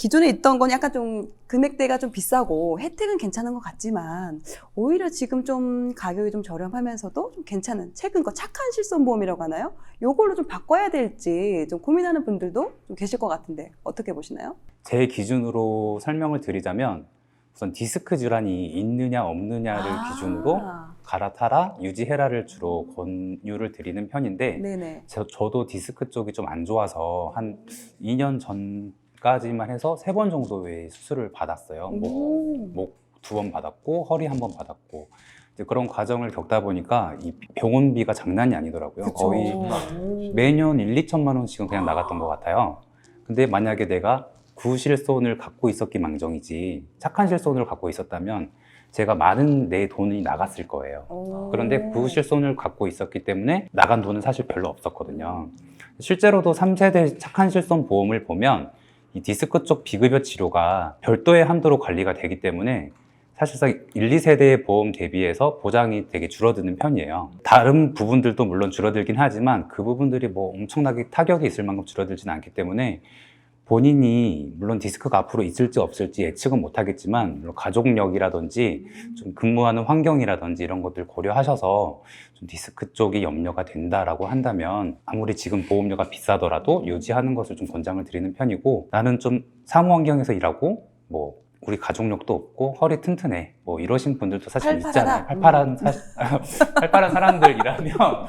기존에 있던 건 약간 좀 금액대가 좀 비싸고 혜택은 괜찮은 것 같지만 오히려 지금 좀 가격이 좀 저렴하면서도 좀 괜찮은 최근 거 착한 실손보험이라고 하나요? 요걸로 좀 바꿔야 될지 좀 고민하는 분들도 좀 계실 것 같은데 어떻게 보시나요? 제 기준으로 설명을 드리자면 우선 디스크 질환이 있느냐 없느냐를 기준으로 갈아타라, 유지해라를 주로 권유를 드리는 편인데 네네. 저도 디스크 쪽이 좀 안 좋아서 한 2년 전까지만 해서 3번 정도의 수술을 받았어요. 목 2번 받았고 허리 1번 받았고 이제 그런 과정을 겪다 보니까 이 병원비가 장난이 아니더라고요. 그쵸. 거의 매년 1, 2천만 원씩은 그냥 나갔던 것 같아요. 근데 만약에 내가 구실손을 갖고 있었기 망정이지 착한 실손을 갖고 있었다면 제가 많은 내 돈이 나갔을 거예요. 그런데 구실손을 갖고 있었기 때문에 나간 돈은 사실 별로 없었거든요. 실제로도 3세대 착한 실손 보험을 보면 이 디스크 쪽 비급여 치료가 별도의 한도로 관리가 되기 때문에 사실상 1, 2세대의 보험 대비해서 보장이 되게 줄어드는 편이에요. 다른 부분들도 물론 줄어들긴 하지만 그 부분들이 뭐 엄청나게 타격이 있을 만큼 줄어들지는 않기 때문에 본인이 물론 디스크가 앞으로 있을지 없을지 예측은 못하겠지만 물론 가족력이라든지 좀 근무하는 환경이라든지 이런 것들 고려하셔서 좀 디스크 쪽이 염려가 된다라고 한다면 아무리 지금 보험료가 비싸더라도 유지하는 것을 좀 권장을 드리는 편이고 나는 좀 사무 환경에서 일하고 뭐 우리 가족력도 없고 허리 튼튼해 뭐 이러신 분들도 사실 있잖아요. 팔팔한 사람들이라면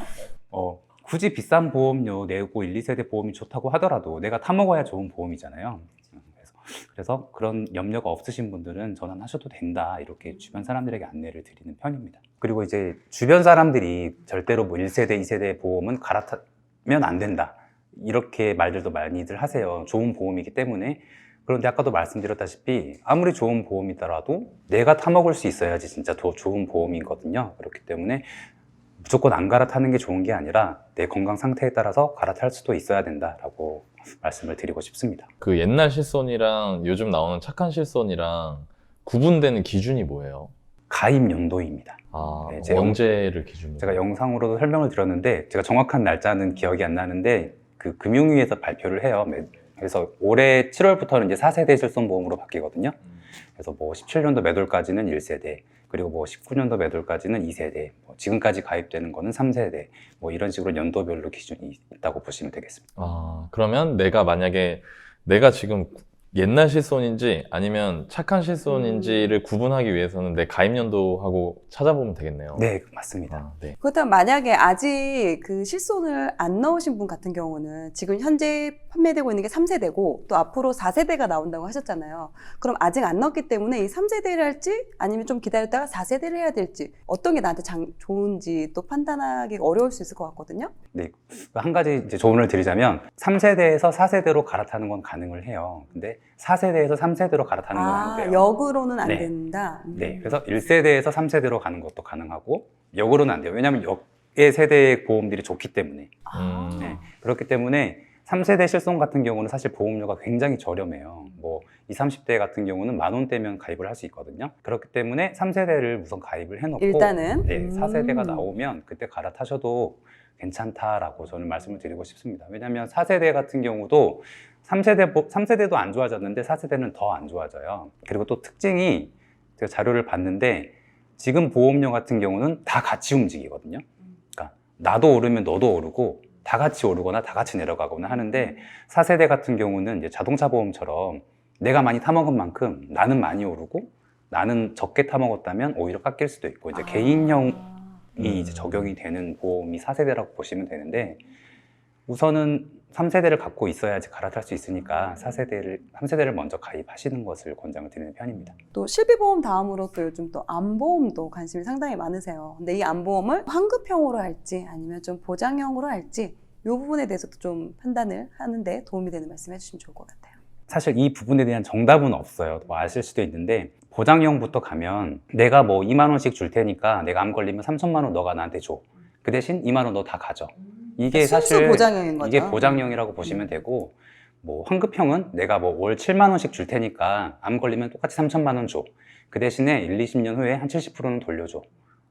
굳이 비싼 보험료 내고 1, 2세대 보험이 좋다고 하더라도 내가 타먹어야 좋은 보험이잖아요. 그래서 그런 염려가 없으신 분들은 전환하셔도 된다 이렇게 주변 사람들에게 안내를 드리는 편입니다. 그리고 이제 주변 사람들이 절대로 뭐 1세대, 2세대 보험은 갈아타면 안 된다 이렇게 말들도 많이들 하세요. 좋은 보험이기 때문에. 그런데 아까도 말씀드렸다시피 아무리 좋은 보험이더라도 내가 타먹을 수 있어야지 진짜 더 좋은 보험이거든요. 그렇기 때문에 무조건 안 갈아타는 게 좋은 게 아니라 내 건강 상태에 따라서 갈아탈 수도 있어야 된다라고 말씀을 드리고 싶습니다. 그 옛날 실손이랑 요즘 나오는 착한 실손이랑 구분되는 기준이 뭐예요? 가입 연도입니다. 네, 언제를 기준으로? 제가 영상으로도 설명을 드렸는데 제가 정확한 날짜는 기억이 안 나는데 그 금융위에서 발표를 해요. 그래서 올해 7월부터는 이제 4세대 실손보험으로 바뀌거든요. 그래서 뭐 17년도 매돌까지는 1세대, 그리고 뭐 19년도 매돌까지는 2세대, 뭐 지금까지 가입되는 거는 3세대, 뭐 이런 식으로 연도별로 기준이 있다고 보시면 되겠습니다. 그러면 내가 만약에 내가 지금 옛날 실손인지 아니면 착한 실손인지를 구분하기 위해서는 내 가입 연도하고 찾아보면 되겠네요. 네, 맞습니다. 네. 그렇다면 만약에 아직 그 실손을 안 넣으신 분 같은 경우는 지금 현재 판매되고 있는 게 3세대고 또 앞으로 4세대가 나온다고 하셨잖아요. 그럼 아직 안 넣었기 때문에 이 3세대를 할지 아니면 좀 기다렸다가 4세대를 해야 될지 어떤 게 나한테 좋은지 또 판단하기가 어려울 수 있을 것 같거든요. 네, 한 가지 이제 조언을 드리자면 3세대에서 4세대로 갈아타는 건 가능을 해요. 근데 4세대에서 3세대로 갈아타는 건 안 돼요. 역으로는 안 네. 된다. 네, 그래서 1세대에서 3세대로 가는 것도 가능하고 역으로는 안 돼요. 왜냐하면 역의 세대의 보험들이 좋기 때문에. 네, 그렇기 때문에 3세대 실손 같은 경우는 사실 보험료가 굉장히 저렴해요. 뭐 20, 30대 같은 경우는 10,000원대면 가입을 할 수 있거든요. 그렇기 때문에 3세대를 우선 가입을 해놓고 일단은 네, 4세대가 나오면 그때 갈아타셔도 괜찮다라고 저는 말씀을 드리고 싶습니다. 왜냐하면 4세대 같은 경우도 3세대도 안 좋아졌는데 4세대는 더 안 좋아져요. 그리고 또 특징이 제가 자료를 봤는데 지금 보험료 같은 경우는 다 같이 움직이거든요. 그러니까 나도 오르면 너도 오르고 다 같이 오르거나 다 같이 내려가거나 하는데 4세대 같은 경우는 이제 자동차 보험처럼 내가 많이 타먹은 만큼 나는 많이 오르고 나는 적게 타먹었다면 오히려 깎일 수도 있고 이제 개인형이 이제 적용이 되는 보험이 4세대라고 보시면 되는데 우선은 3세대를 갖고 있어야지 갈아탈 수 있으니까 3세대를 먼저 가입하시는 것을 권장을 드리는 편입니다. 또 실비보험 다음으로 또 요즘 또 암보험도 관심이 상당히 많으세요. 근데 이 암보험을 환급형으로 할지 아니면 좀 보장형으로 할지 이 부분에 대해서도 좀 판단을 하는데 도움이 되는 말씀 해주시면 좋을 것 같아요. 사실 이 부분에 대한 정답은 없어요. 뭐 아실 수도 있는데 보장형부터 가면 내가 뭐 2만 원씩 줄 테니까 내가 암 걸리면 3천만 원 너가 나한테 줘. 그 대신 2만 원 너 다 가져. 이게 사실 보장형인 거죠. 이게 보장형이라고 보시면 되고 뭐 환급형은 내가 뭐 월 7만 원씩 줄 테니까 암 걸리면 똑같이 3천만 원 줘. 그 대신에 1, 20년 후에 한 70%는 돌려줘.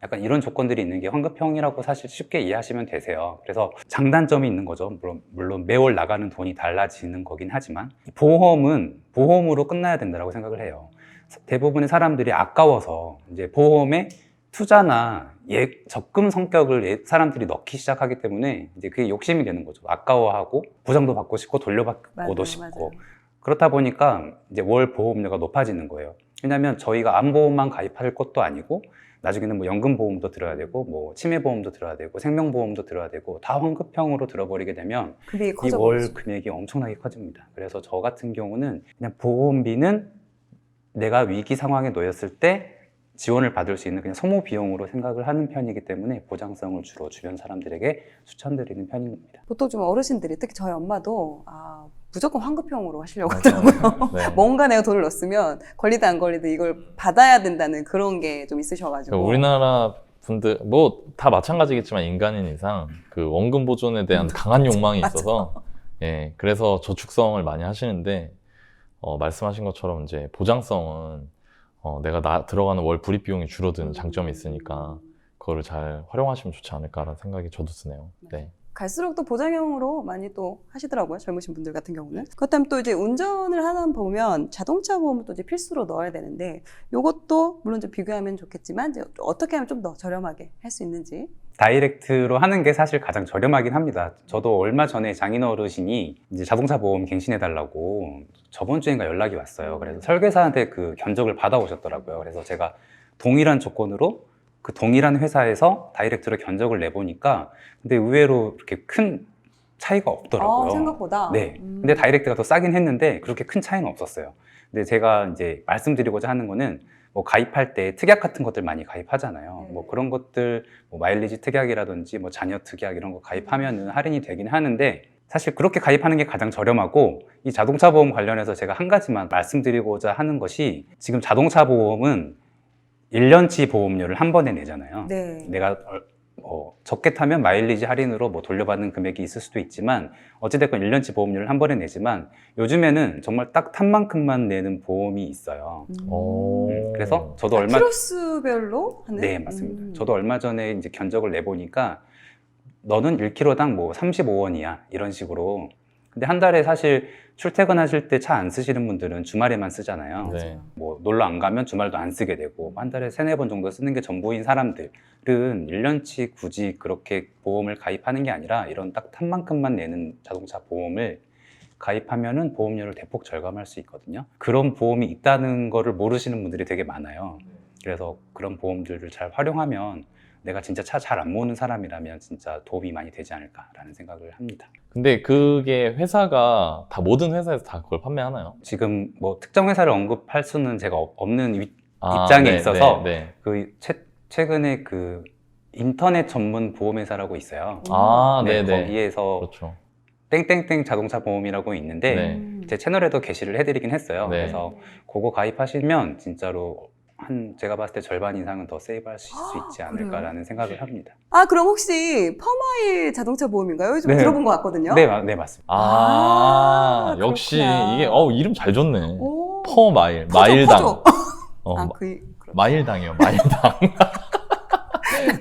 약간 이런 조건들이 있는 게 환급형이라고 사실 쉽게 이해하시면 되세요. 그래서 장단점이 있는 거죠. 물론 매월 나가는 돈이 달라지는 거긴 하지만 보험은 보험으로 끝나야 된다고 생각을 해요. 대부분의 사람들이 아까워서 이제 보험에 투자나 적금 성격을 사람들이 넣기 시작하기 때문에 이제 그게 욕심이 되는 거죠. 아까워하고 보장도 받고 싶고 돌려받고도 싶고 그렇다 보니까 이제 월 보험료가 높아지는 거예요. 왜냐하면 저희가 암보험만 가입할 것도 아니고 나중에는 뭐 연금보험도 들어야 되고 뭐 치매보험도 들어야 되고 생명보험도 들어야 되고 다 환급형으로 들어버리게 되면 금액이 이 커져 월 버리죠. 금액이 엄청나게 커집니다. 그래서 저 같은 경우는 그냥 보험비는 내가 위기 상황에 놓였을 때 지원을 받을 수 있는 그냥 소모 비용으로 생각을 하는 편이기 때문에 보장성을 주로 주변 사람들에게 추천드리는 편입니다. 보통 좀 어르신들이 특히 저희 엄마도 무조건 환급형으로 하시려고 하더라고요. 네. 뭔가 내가 돈을 넣었으면 걸리든 안 걸리든 이걸 받아야 된다는 그런 게 좀 있으셔가지고. 그러니까 우리나라 분들 뭐 다 마찬가지겠지만 인간인 이상 그 원금 보존에 대한 강한 욕망이 맞아. 있어서 예, 그래서 저축성을 많이 하시는데 말씀하신 것처럼 이제 보장성은 내가 들어가는 월 불입 비용이 줄어드는 장점이 있으니까 그거를 잘 활용하시면 좋지 않을까라는 생각이 저도 드네요. 네. 갈수록 또 보장형으로 많이 또 하시더라고요. 젊으신 분들 같은 경우는. 그렇다면 또 이제 운전을 하다 보면 자동차 보험을 또 이제 필수로 넣어야 되는데 요것도 물론 좀 비교하면 좋겠지만 이제 어떻게 하면 좀 더 저렴하게 할 수 있는지. 다이렉트로 하는 게 사실 가장 저렴하긴 합니다. 저도 얼마 전에 장인 어르신이 이제 자동차 보험 갱신해달라고 저번 주인가 연락이 왔어요. 그래서 설계사한테 그 견적을 받아오셨더라고요. 그래서 제가 동일한 조건으로 그 동일한 회사에서 다이렉트로 견적을 내보니까 근데 의외로 그렇게 큰 차이가 없더라고요. 생각보다. 네. 근데 다이렉트가 더 싸긴 했는데 그렇게 큰 차이는 없었어요. 근데 제가 이제 말씀드리고자 하는 거는 뭐 가입할 때 특약 같은 것들 많이 가입하잖아요. 뭐 그런 것들, 뭐 마일리지 특약이라든지 뭐 자녀 특약 이런 거 가입하면은 할인이 되긴 하는데 사실 그렇게 가입하는 게 가장 저렴하고 이 자동차 보험 관련해서 제가 한 가지만 말씀드리고자 하는 것이 지금 자동차 보험은 1년치 보험료를 한 번에 내잖아요. 네. 내가 적게 타면 마일리지 할인으로 뭐 돌려받는 금액이 있을 수도 있지만 어찌됐건 1년치 보험료를 한 번에 내지만 요즘에는 정말 딱 탄 만큼만 내는 보험이 있어요. 그래서 저도 얼마 키로수별로 하는? 네, 맞습니다. 저도 얼마 전에 이제 견적을 내보니까 너는 1km당 뭐 35원이야 이런 식으로. 근데 한 달에 사실 출퇴근하실 때 차 안 쓰시는 분들은 주말에만 쓰잖아요. 네. 뭐 놀러 안 가면 주말도 안 쓰게 되고 한 달에 3-4번 정도 쓰는 게 전부인 사람들은 1년치 굳이 그렇게 보험을 가입하는 게 아니라 이런 딱 탄 만큼만 내는 자동차 보험을 가입하면은 보험료를 대폭 절감할 수 있거든요. 그런 보험이 있다는 거를 모르시는 분들이 되게 많아요. 그래서 그런 보험들을 잘 활용하면 내가 진짜 차 잘 안 모으는 사람이라면 진짜 도움이 많이 되지 않을까라는 생각을 합니다. 근데 그게 회사가 다 모든 회사에서 다 그걸 판매하나요? 지금 뭐 특정 회사를 언급할 수는 제가 없는 입장에 네, 있어서 네. 그 최근에 그 인터넷 전문 보험회사라고 있어요. 네, 네네. 거기에서 그렇죠. 땡땡땡 자동차 보험이라고 있는데 네. 제 채널에도 게시를 해드리긴 했어요. 네. 그래서 그거 가입하시면 진짜로 제가 봤을 때 절반 이상은 더 세이브하실 수 있지 않을까라는 생각을 합니다. 그럼 혹시 퍼마일 자동차 보험인가요? 좀 네. 들어본 것 같거든요. 네, 네 맞습니다. 역시 그렇구나. 이게 이름 잘 좋네. 오. 퍼마일, 퍼져, 마일당. 퍼져. 그렇죠. 마일당이요, 마일당.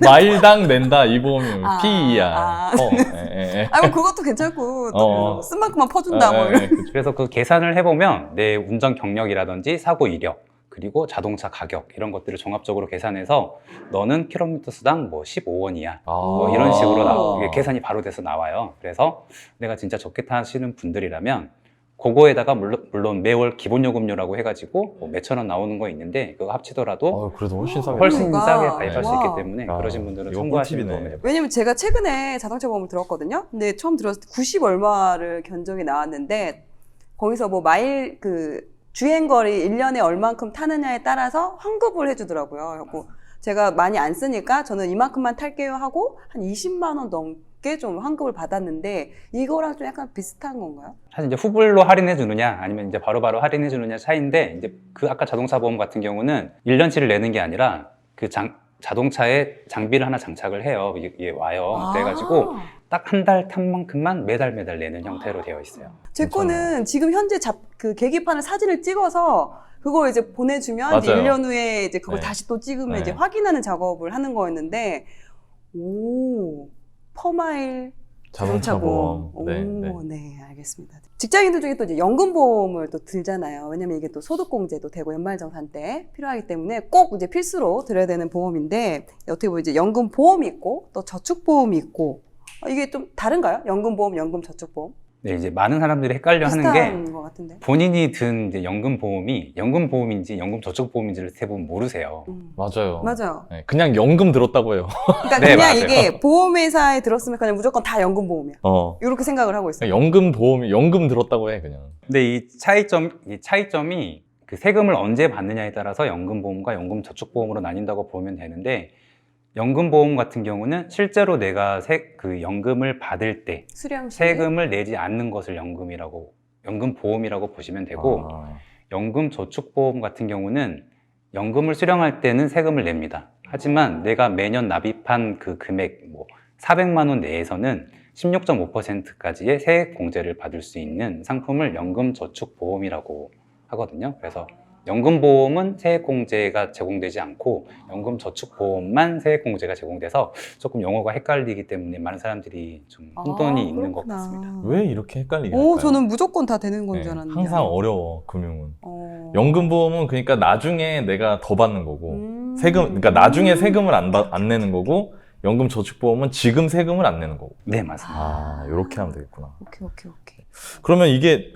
마일당 낸다 이 보험이 PER. 뭐 그것도 괜찮고 또 쓴 만큼만 퍼준다 뭐 이런. 그래서 그 계산을 해보면 내 운전 경력이라든지 사고 이력 그리고 자동차 가격 이런 것들을 종합적으로 계산해서 너는 킬로미터 수당 뭐 15원이야 뭐 이런 식으로 이게 계산이 바로 돼서 나와요. 그래서 내가 진짜 적게 타시는 분들이라면 그거에다가 물론 매월 기본요금료라고 해가지고 뭐 몇천 원 나오는 거 있는데 그거 합치더라도 그래도 훨씬 싸게. 훨씬 그러니까. 싸게 가입할 수 와. 있기 때문에 그러신 분들은 이거 참고하시면 꿀팁이네. 도움이 됩니다. 왜냐면 제가 최근에 자동차 보험을 들었거든요. 근데 처음 들었을 때 90 얼마를 견적이 나왔는데 거기서 뭐 마일 주행거리 1년에 얼만큼 타느냐에 따라서 환급을 해주더라고요. 그리고 제가 많이 안 쓰니까 저는 이만큼만 탈게요 하고 한 20만 원 넘게 좀 환급을 받았는데 이거랑 좀 약간 비슷한 건가요? 사실 이제 후불로 할인해 주느냐 아니면 이제 바로바로 할인해 주느냐 차이인데 이제 그 아까 자동차 보험 같은 경우는 1년치를 내는 게 아니라 그 자동차에 장비를 하나 장착을 해요. 이게 와요. 그래가지고 딱 한 달 탄 만큼만 매달 내는 형태로 되어 있어요. 제 거는 지금 현재 그 계기판을 사진을 찍어서 그걸 이제 보내주면 이제 맞아요. 1년 후에 이제 그걸 네. 다시 또 찍으면 네. 이제 확인하는 작업을 하는 거였는데, 오, 퍼마일 자동차 보험. 오, 네, 네, 네. 알겠습니다. 직장인들 중에 또 이제 연금보험을 또 들잖아요. 왜냐면 이게 또 소득공제도 되고 연말정산 때 필요하기 때문에 꼭 이제 필수로 들어야 되는 보험인데, 어떻게 보면 이제 연금보험이 있고 또 저축보험이 있고, 이게 좀 다른가요? 연금보험, 연금저축보험? 네, 이제 많은 사람들이 헷갈려 하는 비슷한 게 것 같은데. 본인이 든 이제 연금보험이 연금보험인지 연금저축보험인지를 대부분 모르세요. 맞아요. 맞아요. 네, 그냥 연금 들었다고 해요. 그러니까 네, 그냥 맞아요. 이게 보험회사에 들었으면 그냥 무조건 다 연금보험이야. 어. 이렇게 생각을 하고 있어요. 연금 보험이 연금 들었다고 해 그냥. 근데 이 차이점이 그 세금을 언제 받느냐에 따라서 연금보험과 연금저축보험으로 나뉜다고 보면 되는데, 연금보험 같은 경우는 실제로 내가 그 연금을 받을 때 수령 시 세금을 내지 않는 것을 연금보험이라고 보시면 되고, 아. 연금저축보험 같은 경우는 연금을 수령할 때는 세금을 냅니다. 하지만 내가 매년 납입한 그 금액, 뭐 400만 원 내에서는 16.5%까지의 세액 공제를 받을 수 있는 상품을 연금저축보험이라고 하거든요. 그래서 연금보험은 세액공제가 제공되지 않고 연금저축보험만 세액공제가 제공돼서 조금 용어가 헷갈리기 때문에 많은 사람들이 좀 혼돈이 있는 것 그렇구나. 같습니다. 왜 이렇게 헷갈리게 할까요? 저는 무조건 다 되는 건 네, 줄 알았는데. 항상 어려워 금융은. 어. 연금보험은 그러니까 나중에 내가 더 받는 거고 음. 그러니까 나중에 세금을 안 내는 거고, 연금저축보험은 지금 세금을 안 내는 거고. 네, 맞습니다. 아, 이렇게 하면 되겠구나. 오케이. 그러면 이게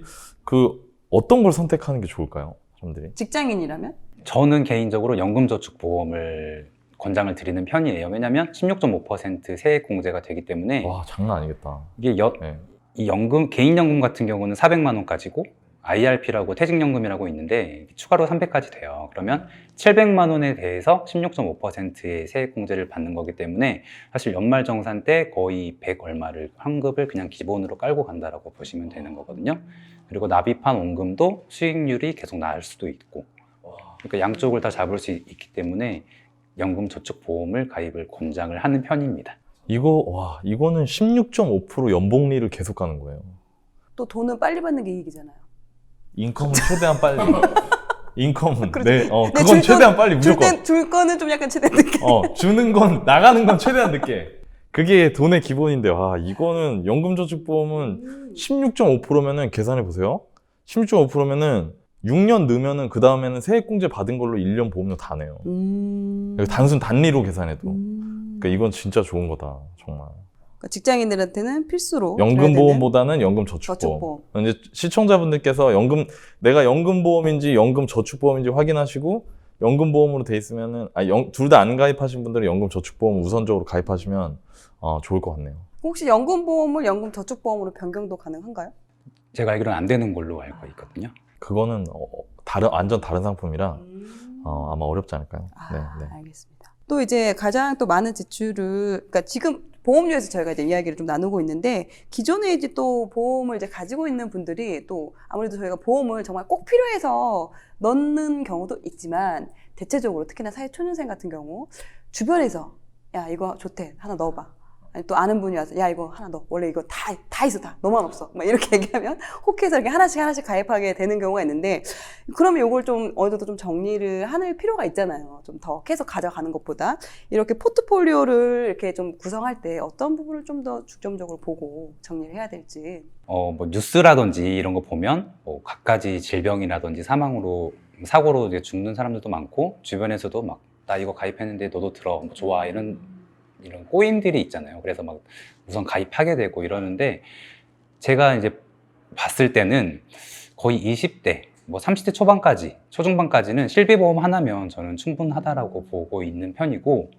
어떤 걸 선택하는 게 좋을까요, 사람들이? 직장인이라면? 저는 개인적으로 연금저축보험을 권장을 드리는 편이에요. 왜냐하면 16.5% 세액 공제가 되기 때문에 와, 장난 아니겠다. 이게 네. 이 개인연금 같은 경우는 400만 원까지고 IRP라고 퇴직연금이라고 있는데 추가로 300까지 돼요. 그러면 700만 원에 대해서 16.5%의 세액 공제를 받는 거기 때문에 사실 연말정산 때 거의 100 얼마를 환급을 그냥 기본으로 깔고 간다라고 보시면 되는 거거든요. 그리고 납입한 원금도 수익률이 계속 나을 수도 있고, 그러니까 양쪽을 다 잡을 수 있기 때문에 연금저축보험을 가입을 권장을 하는 편입니다. 이거는 16.5% 연봉리를 계속 가는 거예요. 또 돈은 빨리 받는 게 이익이잖아요. 인컴은 최대한 빨리. 인컴은 그렇죠. 그건 최대한 빨리 무조건. 줄 거는 좀 약간 최대한 늦게. 주는 건 나가는 건 최대한 늦게. 그게 돈의 기본인데, 이거는 연금저축보험은 16.5%면은 계산해 보세요. 16.5%면은 6년 넣으면은 그 다음에는 세액공제 받은 걸로 1년 보험료 다 내요. 단순 단리로 계산해도. 그러니까 이건 진짜 좋은 거다, 정말. 그러니까 직장인들한테는 필수로 연금보험보다는 연금저축보험. 저축보험. 이제 시청자분들께서 내가 연금보험인지 연금저축보험인지 확인하시고, 연금보험으로 돼 있으면은, 둘 다 안 가입하신 분들은 연금저축보험 우선적으로 가입하시면 좋을 것 같네요. 혹시 연금보험을 연금저축보험으로 변경도 가능한가요? 제가 알기로는 안 되는 걸로 알고 있거든요. 그거는 완전 다른 상품이라 아마 어렵지 않을까요? 네. 알겠습니다. 또 이제 가장 또 많은 지출을, 그러니까 지금 보험료에서 저희가 이제 이야기를 좀 나누고 있는데, 기존에 이제 또 보험을 이제 가지고 있는 분들이 또 아무래도 저희가 보험을 정말 꼭 필요해서 넣는 경우도 있지만, 대체적으로 특히나 사회초년생 같은 경우 주변에서 야 이거 좋대 하나 넣어봐. 아니, 또 아는 분이 와서 야 이거 하나 넣어. 원래 이거 다 있어 다. 너만 없어. 막 이렇게 얘기하면 혹해서 이렇게 하나씩 가입하게 되는 경우가 있는데, 그러면 이걸 좀 어느 정도 좀 정리를 하는 필요가 있잖아요. 좀 더 계속 가져가는 것보다 이렇게 포트폴리오를 이렇게 좀 구성할 때 어떤 부분을 좀 더 중점적으로 보고 정리를 해야 될지. 뭐 뉴스라든지 이런 거 보면 뭐 갖가지 질병이라든지 사고로 이제 죽는 사람들도 많고, 주변에서도 막 나 이거 가입했는데 너도 들어, 뭐 좋아, 이런 꼬임들이 있잖아요. 그래서 막 우선 가입하게 되고 이러는데, 제가 이제 봤을 때는 거의 20대, 뭐 30대 초중반까지는 실비보험 하나면 저는 충분하다라고 보고 있는 편이고,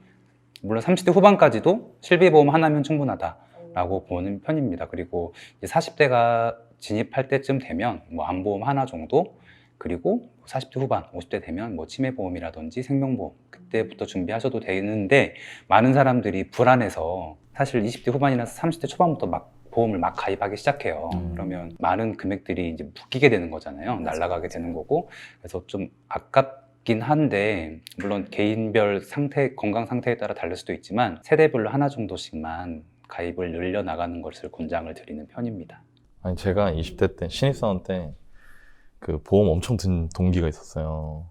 물론 30대 후반까지도 실비보험 하나면 충분하다라고 보는 편입니다. 그리고 이제 40대가 진입할 때쯤 되면 뭐 안보험 하나 정도, 그리고 40대 후반, 50대 되면 뭐 치매보험이라든지 생명보험, 그때부터 준비하셔도 되는데, 많은 사람들이 불안해서 사실 20대 후반이라서 30대 초반부터 보험을 막 가입하기 시작해요. 그러면 많은 금액들이 이제 묶이게 되는 거잖아요. 날아가게 되는 거고. 그래서 좀 아깝긴 한데, 물론 개인별 건강 상태에 따라 다를 수도 있지만 세대별로 하나 정도씩만 가입을 늘려나가는 것을 권장을 드리는 편입니다. 제가 20대 때 신입사원 때 그 보험 엄청 든 동기가 있었어요.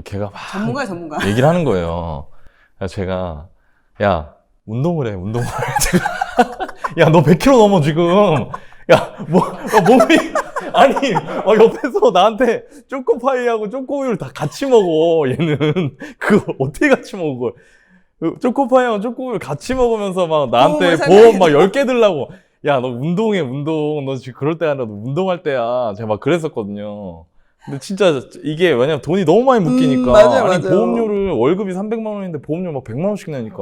걔가 막 전문가. 얘기를 하는 거예요. 그래서 제가 야 운동을 해. 제가 야 너 100kg 넘어 지금. 야 뭐 몸이 아니 옆에서 나한테 초코파이하고 초코우유를 다 같이 먹어. 얘는 그걸 어떻게 같이 먹어 그걸. 초코파이하고 초코우유를 같이 먹으면서 막 나한테 보험 막 10개 들라고. 야 너 운동해 운동. 너 지금 그럴 때가 아니라 너 운동할 때야. 제가 막 그랬었거든요. 근데 진짜 이게 왜냐면 돈이 너무 많이 묶이니까. 맞아요. 보험료를 월급이 300만 원인데 보험료 막 100만 원씩 내니까.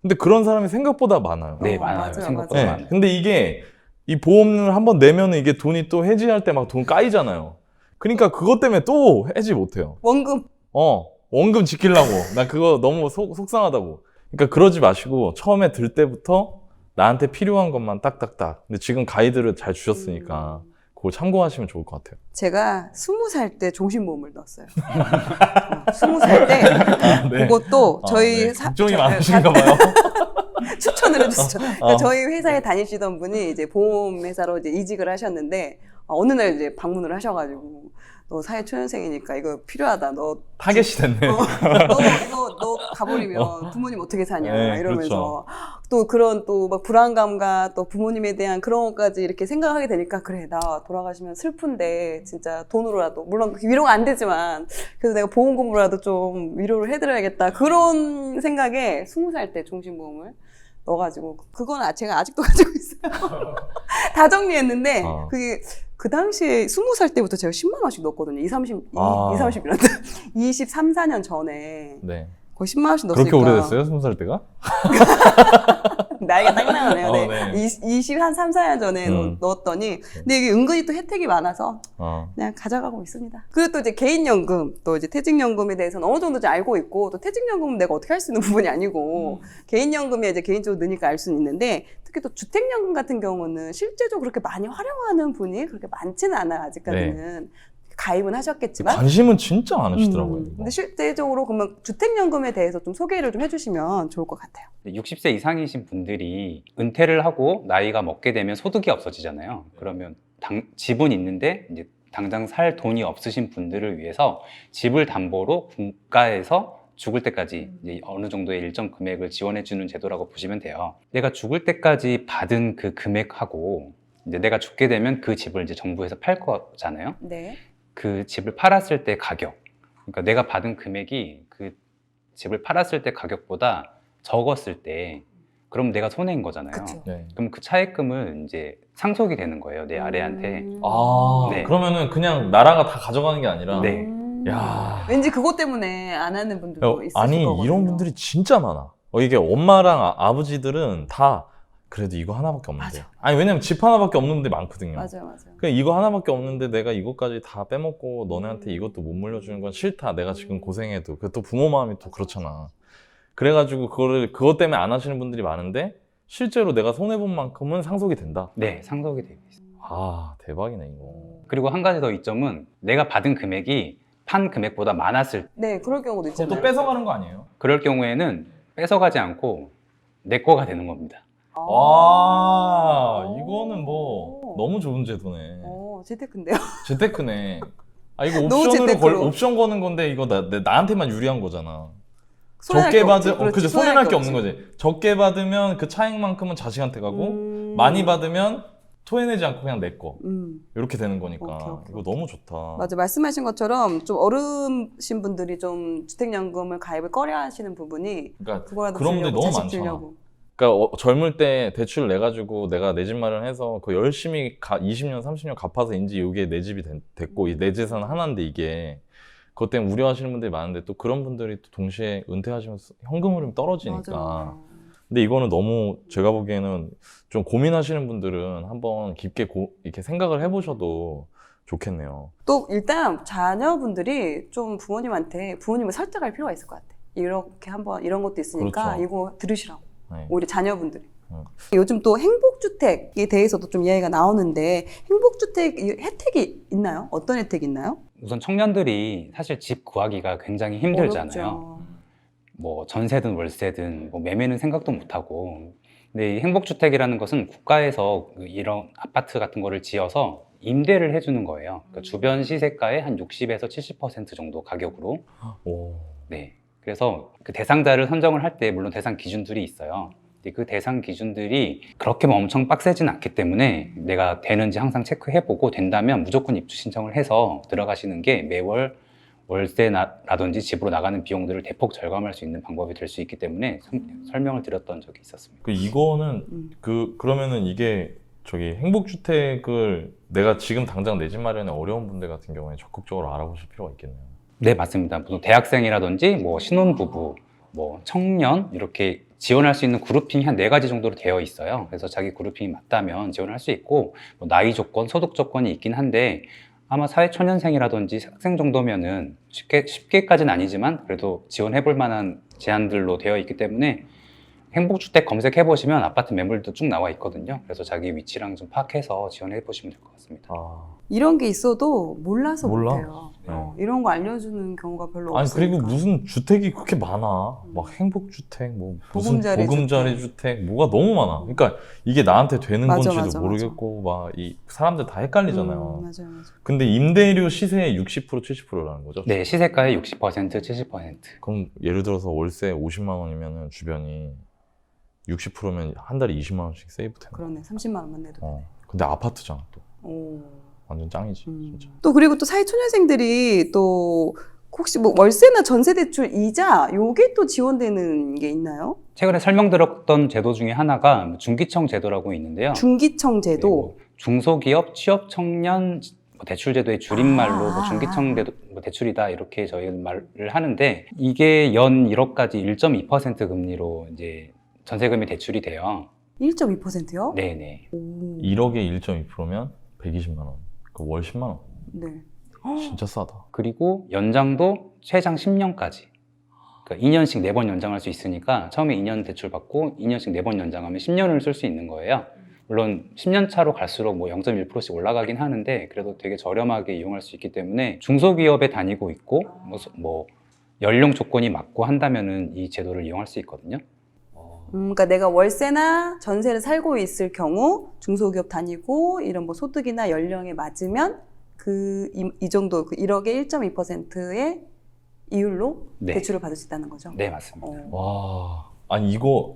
근데 그런 사람이 생각보다 많아요. 네, 많아요. 맞아요, 생각보다 맞아요. 많아요. 근데 이게 이 보험료를 한번 내면은 이게 돈이 또 해지할 때 막 돈 까이잖아요. 그러니까 그것 때문에 또 해지 못 해요. 원금. 원금 지키려고. 나 그거 너무 속상하다고. 그러니까 그러지 마시고 처음에 들 때부터 나한테 필요한 것만 딱딱딱. 근데 지금 가이드를 잘 주셨으니까 그걸 참고하시면 좋을 것 같아요. 제가 20살 때 종신보험을 넣었어요. 20살 때 네. 그것도 저희 네. 걱정이 많으신가 봐요. 추천을 해주시죠. 그러니까 저희 회사에 다니시던 분이 이제 보험회사로 이제 이직을 하셨는데 어느 날 이제 방문을 하셔가지고 너 사회 초년생이니까 이거 필요하다. 너 타겟이 됐네. 너 가버리면 부모님 어떻게 사냐 네, 이러면서 또 그런 또 막 불안감과 또 부모님에 대한 그런 것까지 이렇게 생각하게 되니까 그래 나 돌아가시면 슬픈데 진짜 돈으로라도 물론 위로가 안 되지만 그래서 내가 보험금으로라도 좀 위로를 해드려야겠다 그런 생각에 20살 때 종신보험을 넣어가지고 그건 제가 아직도 가지고 있어요. 다 정리했는데 그게 그 당시에 20살 때부터 제가 10만 원씩 넣었거든요. 30이란다. 23, 4년 전에 네. 거의 10만 원씩 넣었으니까. 그렇게 오래됐어요? 20살 때가? 나이가 딱 나가네요. 네. 네. 23, 4년 전에 넣었더니 근데 이게 은근히 또 혜택이 많아서 그냥 가져가고 있습니다. 그리고 또 이제 개인연금, 또 이제 퇴직연금에 대해서는 어느 정도 이제 알고 있고 또 퇴직연금은 내가 어떻게 할 수 있는 부분이 아니고 개인연금이 이제 개인적으로 느니까 알 수는 있는데 특히 또 주택연금 같은 경우는 실제적으로 그렇게 많이 활용하는 분이 그렇게 많지는 않아요. 아직까지는. 가입은 하셨겠지만 관심은 진짜 많으시더라고요. 근데 실제적으로 그러면 주택연금에 대해서 좀 소개를 좀 해주시면 좋을 것 같아요. 60세 이상이신 분들이 은퇴를 하고 나이가 먹게 되면 소득이 없어지잖아요. 그러면 집은 있는데 이제 당장 살 돈이 없으신 분들을 위해서 집을 담보로 국가에서 죽을 때까지 이제 어느 정도의 일정 금액을 지원해 주는 제도라고 보시면 돼요. 내가 죽을 때까지 받은 그 금액하고 이제 내가 죽게 되면 그 집을 이제 정부에서 팔 거잖아요. 네. 그 집을 팔았을 때 가격, 그러니까 내가 받은 금액이 그 집을 팔았을 때 가격보다 적었을 때 그럼 내가 손해인 거잖아요. 그쵸. 네. 그럼 그 차액금은 이제 상속이 되는 거예요, 내 아래한테. 네. 그러면은 그냥 나라가 다 가져가는 게 아니라 네. 야. 왠지 그것 때문에 안 하는 분들도 있으실 아니 거거든요. 이런 분들이 진짜 많아. 이게 엄마랑 아버지들은 다 그래도 이거 하나밖에 없는데. 맞아. 아니 왜냐면 집 하나밖에 없는 데 많거든요. 맞아요. 그냥 이거 하나밖에 없는데 내가 이것까지 다 빼먹고 너네한테 이것도 못 물려주는 건 싫다. 내가 지금 고생해도. 그 또 부모 마음이 또 그렇잖아. 그래가지고 그것 때문에 안 하시는 분들이 많은데 실제로 내가 손해본 만큼은 상속이 된다. 네, 상속이 되고 있어요. 아 대박이네 이거. 그리고 한 가지 더 이점은 내가 받은 금액이 판 금액보다 많았을 네, 그럴 경우도 있잖아요. 또 뺏어가는 거 아니에요? 그럴 경우에는 뺏어가지 않고 내 거가 되는 겁니다. 이거는 뭐 너무 좋은 제도네. 재테크인데요. 재테크네. 이거 너무 옵션으로 재테크로. 옵션 거는 건데 이거 나한테만 유리한 거잖아. 손해날 적게 게 없지. 받으면 그렇지, 그죠 손해날 게 없는 없지. 거지. 적게 받으면 그 차익만큼은 자식한테 가고 많이 받으면 토해내지 않고 그냥 내 거. 이렇게 되는 거니까 오케이. 이거 너무 좋다. 맞아, 말씀하신 것처럼 좀 어르신 분들이 좀 주택연금을 가입을 꺼려하시는 부분이 그러니까 그거라도 그런 분들이 주려고, 너무 자식 많잖아. 주려고. 그러니까 젊을 때 대출 내 가지고 내가 내 집 마련해서 그 열심히 20년 30년 갚아서인지 이게 내 집이 됐고 내 재산 하나인데 이게 그것 때문에 우려하시는 분들이 많은데 또 그런 분들이 또 동시에 은퇴하시면서 현금 흐름이 떨어지니까. 맞아. 근데 이거는 너무 제가 보기에는 좀 고민하시는 분들은 한번 깊게 이렇게 생각을 해보셔도 좋겠네요. 또 일단 자녀분들이 좀 부모님을 설득할 필요가 있을 것 같아. 이렇게 한번 이런 것도 있으니까 그렇죠. 이거 들으시라고. 네. 오히려 자녀분들이. 요즘 또 행복주택에 대해서도 좀 이야기가 나오는데 행복주택 혜택이 있나요? 어떤 혜택이 있나요? 우선 청년들이 사실 집 구하기가 굉장히 힘들잖아요. 어렵죠. 뭐 전세든 월세든 뭐 매매는 생각도 못하고. 근데 이 행복주택이라는 것은 국가에서 이런 아파트 같은 거를 지어서 임대를 해주는 거예요. 그러니까 주변 시세가의 한 60에서 70% 정도 가격으로. 오. 네. 그래서 그 대상자를 선정을 할 때 물론 대상 기준들이 있어요. 근데 그 대상 기준들이 그렇게 뭐 엄청 빡세진 않기 때문에 내가 되는지 항상 체크해보고 된다면 무조건 입주 신청을 해서 들어가시는 게 매월 월세라든지 집으로 나가는 비용들을 대폭 절감할 수 있는 방법이 될 수 있기 때문에 설명을 드렸던 적이 있었습니다. 그 이거는 그러면은 이게 저기 행복주택을 내가 지금 당장 내 집 마련에 어려운 분들 같은 경우에 적극적으로 알아보실 필요가 있겠네요. 네, 맞습니다. 보통 대학생이라든지 뭐 신혼부부, 뭐 청년 이렇게 지원할 수 있는 그룹핑이 한 4가지 정도로 되어 있어요. 그래서 자기 그룹핑이 맞다면 지원을 할 수 있고 뭐 나이 조건, 소득 조건이 있긴 한데 아마 사회초년생이라든지 학생 정도면은 쉽게까지는 아니지만 그래도 지원해볼 만한 제한들로 되어 있기 때문에 행복주택 검색해보시면 아파트 매물도 쭉 나와 있거든요. 그래서 자기 위치랑 좀 파악해서 지원해보시면 될 것 같습니다. 이런 게 있어도 몰라서 몰라? 못해요. 네. 이런 거 알려주는 경우가 별로 아니 없으니까. 그리고 무슨 주택이 그렇게 많아. 막 행복주택, 뭐 무슨 보금자리 보금자리 주택, 뭐가 너무 많아. 그러니까 이게 나한테 되는 맞아, 건지도 맞아, 모르겠고 막 이 사람들 다 헷갈리잖아요. 맞아요, 맞아요. 근데 임대료 시세의 60% 70%라는 거죠? 네, 시세가의 60%, 70%. 그럼 예를 들어서 월세 50만 원이면은 주변이 60%면 한 달에 20만 원씩 세이브 되는 거야. 그러네. 30만 원만 내도 되네. 근데 아파트잖아 또. 오. 완전 짱이지 진짜. 또 그리고 또 사회초년생들이 또 혹시 뭐 월세나 전세 대출 이자 요게 또 지원되는 게 있나요? 최근에 설명드렸던 제도 중에 하나가 중기청 제도라고 있는데요. 중기청 네, 제도. 뭐 중소기업 취업 청년 대출 제도의 줄임말로 뭐 아. 중기청 대출이다 이렇게 저희 말을 하는데 이게 연 1억까지 1.2% 금리로 이제 전세금이 대출이 돼요. 1.2%요? 네네. 1억에 1.2%면 120만 원. 그 월 10만 원. 네. 진짜 싸다. 그리고 연장도 최장 10년까지. 그러니까 2년씩 4번 연장할 수 있으니까 처음에 2년 대출 받고 2년씩 4번 연장하면 10년을 쓸 수 있는 거예요. 물론 10년 차로 갈수록 뭐 0.1%씩 올라가긴 하는데 그래도 되게 저렴하게 이용할 수 있기 때문에 중소기업에 다니고 있고 뭐 연령 조건이 맞고 한다면은 이 제도를 이용할 수 있거든요. 그러니까 내가 월세나 전세를 살고 있을 경우 중소기업 다니고 이런 뭐 소득이나 연령에 맞으면 이 정도 그 1억에 1.2%의 이율로 네. 대출을 받을 수 있다는 거죠. 네, 맞습니다. 와, 아니 이거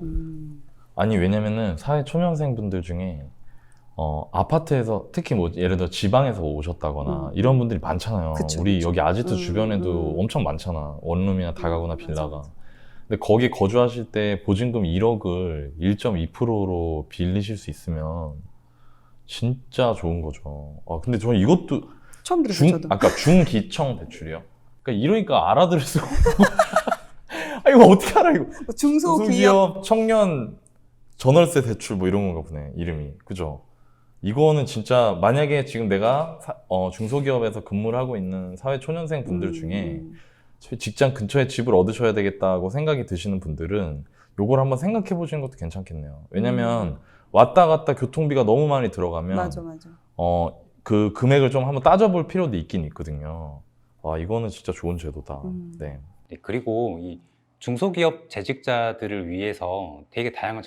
아니 왜냐면은 사회 초년생 분들 중에 아파트에서 특히 뭐 예를 들어 지방에서 오셨다거나 이런 분들이 많잖아요. 그쵸, 우리 그쵸. 여기 아지트 주변에도 엄청 많잖아. 원룸이나 다가구나 빌라가. 맞아. 근데 거기 거주하실 때 보증금 1억을 1.2%로 빌리실 수 있으면 진짜 좋은 거죠. 근데 저는 이것도 처음 들었어요, 저도. 아까 중기청 대출이요? 그러니까 이러니까 알아들을 수가 없고. 아, 이거 어떻게 알아, 이거? 중소기업 청년 전월세 대출 뭐 이런 건가 보네, 이름이. 그죠? 이거는 진짜 만약에 지금 내가 중소기업에서 근무를 하고 있는 사회초년생 분들 중에 직장 근처에 집을 얻으셔야 되겠다고 생각이 드시는 분들은 요걸 한번 생각해 보시는 것도 괜찮겠네요. 왜냐면 왔다 갔다 교통비가 너무 많이 들어가면 맞아. 그 금액을 좀 한번 따져볼 필요도 있긴 있거든요. 이거는 진짜 좋은 제도다. 네. 네, 그리고 이 중소기업 재직자들을 위해서 되게 다양한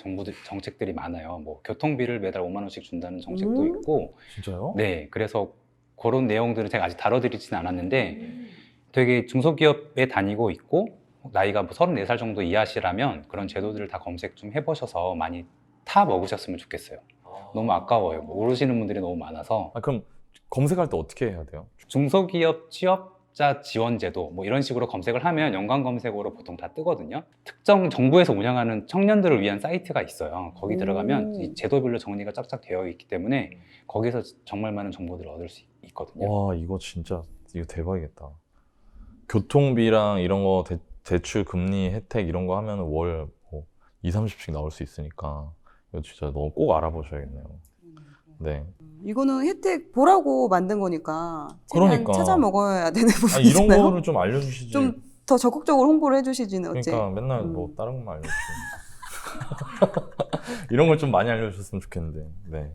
정책들이 많아요. 뭐 교통비를 매달 5만 원씩 준다는 정책도 있고. 진짜요? 네, 그래서 그런 내용들은 제가 아직 다뤄드리지는 않았는데 되게 중소기업에 다니고 있고 나이가 뭐 34살 정도 이하시라면 그런 제도들을 다 검색 좀 해보셔서 많이 타 먹으셨으면 좋겠어요. 너무 아까워요. 모르시는 분들이 너무 많아서. 그럼 검색할 때 어떻게 해야 돼요? 중소기업 취업자 지원제도 뭐 이런 식으로 검색을 하면 연관 검색어로 보통 다 뜨거든요. 특정 정부에서 운영하는 청년들을 위한 사이트가 있어요. 거기 들어가면 이 제도별로 정리가 쫙쫙 되어 있기 때문에 거기서 정말 많은 정보들을 얻을 수 있거든요. 와, 이거 진짜 이거 대박이겠다. 교통비랑 이런 거 대출 금리 혜택 이런 거 하면 월 2, 30씩 나올 수 있으니까 이거 진짜 너무 꼭 알아보셔야겠네요. 네. 이거는 혜택 보라고 만든 거니까 최대한 그러니까. 찾아 먹어야 되는 이런 부분이잖아요. 거를 좀 알려주시지. 좀 더 적극적으로 홍보를 해주시지는 어째. 그러니까 맨날 뭐 다른 것만 알려주시면 이런 걸 좀 많이 알려주셨으면 좋겠는데. 네.